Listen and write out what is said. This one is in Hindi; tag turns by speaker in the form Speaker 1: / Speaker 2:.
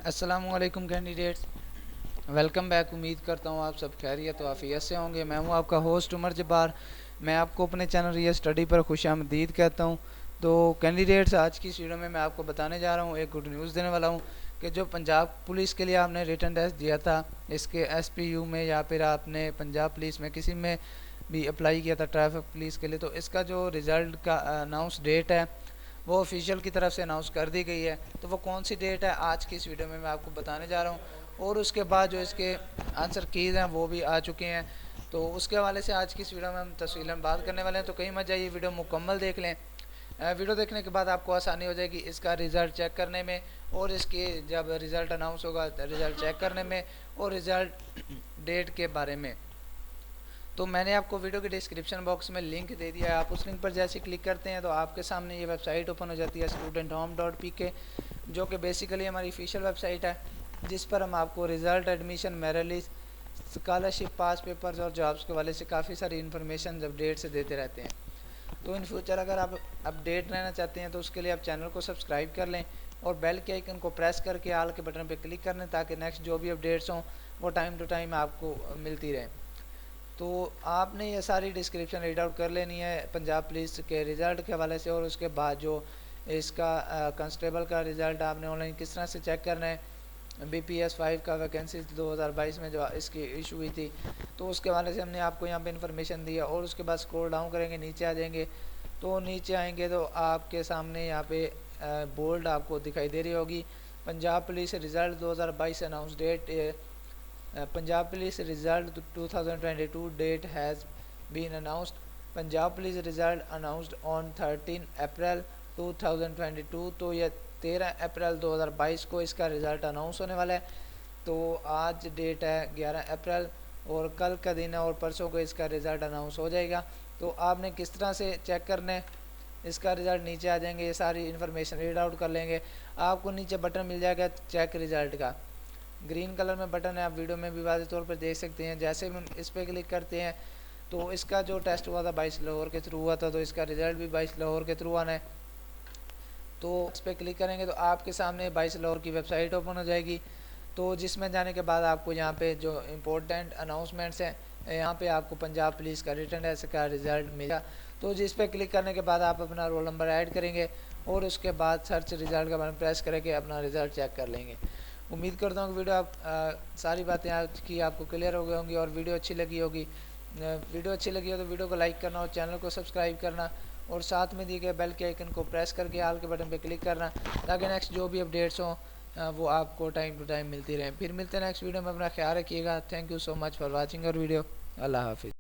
Speaker 1: अस्सलामुअलैकुम कैंडिडेट्स, वेलकम बैक। उम्मीद करता हूँ आप सब खैरियत व आफियत से होंगे। मैं हूँ आपका होस्ट उमर जब्बार। मैं आपको अपने चैनल रियल स्टडी पर खुशामदीद कहता हूँ। तो कैंडिडेट्स, आज की इस वीडियो में मैं आपको बताने जा रहा हूँ, एक गुड न्यूज़ देने वाला हूँ कि जो पंजाब पुलिस के लिए आपने रिटन टेस्ट दिया था, इसके एसपीयू में या फिर आपने पंजाब पुलिस में किसी में भी अप्लाई किया था ट्रैफिक पुलिस के लिए, तो इसका जो रिज़ल्ट का अनाउंस डेट है वो ऑफिशियल की तरफ से अनाउंस कर दी गई है। तो वो कौन सी डेट है, आज की इस वीडियो में मैं आपको बताने जा रहा हूँ। और उसके बाद जो इसके आंसर कीज़ हैं वो भी आ चुके हैं। तो उसके हवाले से आज की इस वीडियो में हम तफसीलन बात करने वाले हैं। तो कहीं मत जाइए, वीडियो मुकम्मल देख लें। वीडियो देखने के बाद आपको आसानी हो जाएगी इसका रिज़ल्ट चेक करने में, और इसके जब रिज़ल्ट अनाउंस होगा रिज़ल्ट चेक करने में, और रिज़ल्ट डेट के बारे में। तो मैंने आपको वीडियो के डिस्क्रिप्शन बॉक्स में लिंक दे दिया है। आप उस लिंक पर जैसे क्लिक करते हैं तो आपके सामने ये वेबसाइट ओपन हो जाती है studenthome.pk, जो कि बेसिकली हमारी ऑफिशियल वेबसाइट है, जिस पर हम आपको result, admission, merit list, scholarship, pass papers और जॉब्स के वाले से काफ़ी सारी इन्फॉर्मेशन अपडेट से देते रहते हैं। तो इन फ्यूचर अगर आप अपडेट रहना चाहते हैं तो उसके लिए आप चैनल को सब्सक्राइब कर लें और बेल के आइकन को प्रेस करके आल के बटन पर क्लिक कर लें, ताकि नेक्स्ट जो भी अपडेट्स हों वो टाइम टू टाइम आपको मिलती रहे। तो आपने ये सारी डिस्क्रिप्शन रीड आउट कर लेनी है पंजाब पुलिस के रिज़ल्ट के हवाले से, और उसके बाद जो इसका कांस्टेबल का रिज़ल्ट आपने ऑनलाइन किस तरह से चेक करना है, BPS 5 का वैकेंसी 2022 में जो इसकी इशू हुई थी, तो उसके हवाले से हमने आपको यहाँ पे इन्फॉर्मेशन दी है। और उसके बाद स्क्रॉल डाउन करेंगे, नीचे आ जाएंगे। तो नीचे आएंगे तो आपके सामने यहाँ पे बोल्ड आपको दिखाई दे रही होगी, Punjab police result 2022 announce date. Punjab Police result 2022 date has been announced. Punjab Police result announced on 13 अप्रैल 2022। तो यह 13 अप्रैल 2022 को इसका रिज़ल्ट अनाउंस होने वाला है। तो आज डेट है 11 अप्रैल, और कल का दिन है, और परसों को इसका रिज़ल्ट अनाउंस हो जाएगा। तो आपने किस तरह से चेक करना है इसका रिज़ल्ट, नीचे आ जाएंगे, ये सारी इन्फॉर्मेशन रीड आउट कर लेंगे। आपको नीचे बटन मिल जाएगा चेक रिज़ल्ट का, ग्रीन कलर में बटन है, आप वीडियो में भी वाज़ेह तौर पर देख सकते हैं। जैसे हम इस पर क्लिक करते हैं तो इसका जो टेस्ट हुआ था 22 लाहौर के थ्रू हुआ था, तो इसका रिज़ल्ट भी 22 लाहौर के थ्रू आना है। तो इस पर क्लिक करेंगे तो आपके सामने 22 लाहौर की वेबसाइट ओपन हो जाएगी। तो जिसमें जाने के बाद आपको यहाँ पे जो इम्पोर्टेंट अनाउंसमेंट्स हैं, यहाँ पे आपको पंजाब पुलिस का रिटन टेस्ट का रिज़ल्ट मिलेगा। तो जिस पे क्लिक करने के बाद आप अपना रोल नंबर ऐड करेंगे, और उसके बाद सर्च रिज़ल्ट का बटन प्रेस करके अपना रिज़ल्ट चेक कर लेंगे। उम्मीद करता हूँ कि वीडियो आप सारी बातें आज की आपको क्लियर हो गई होंगी, और वीडियो अच्छी लगी होगी। वीडियो अच्छी लगी हो तो वीडियो को लाइक करना और चैनल को सब्सक्राइब करना, और साथ में दिए गए बेल के आइकन को प्रेस करके आल के बटन पर क्लिक करना, ताकि नेक्स्ट जो भी अपडेट्स हों वो आपको टाइम टू टाइम मिलती रहें। फिर मिलते हैं नेक्स्ट वीडियो में। अपना ख्याल रखिएगा। Thank you so much for watching और वीडियो। अल्लाह हाफिज़।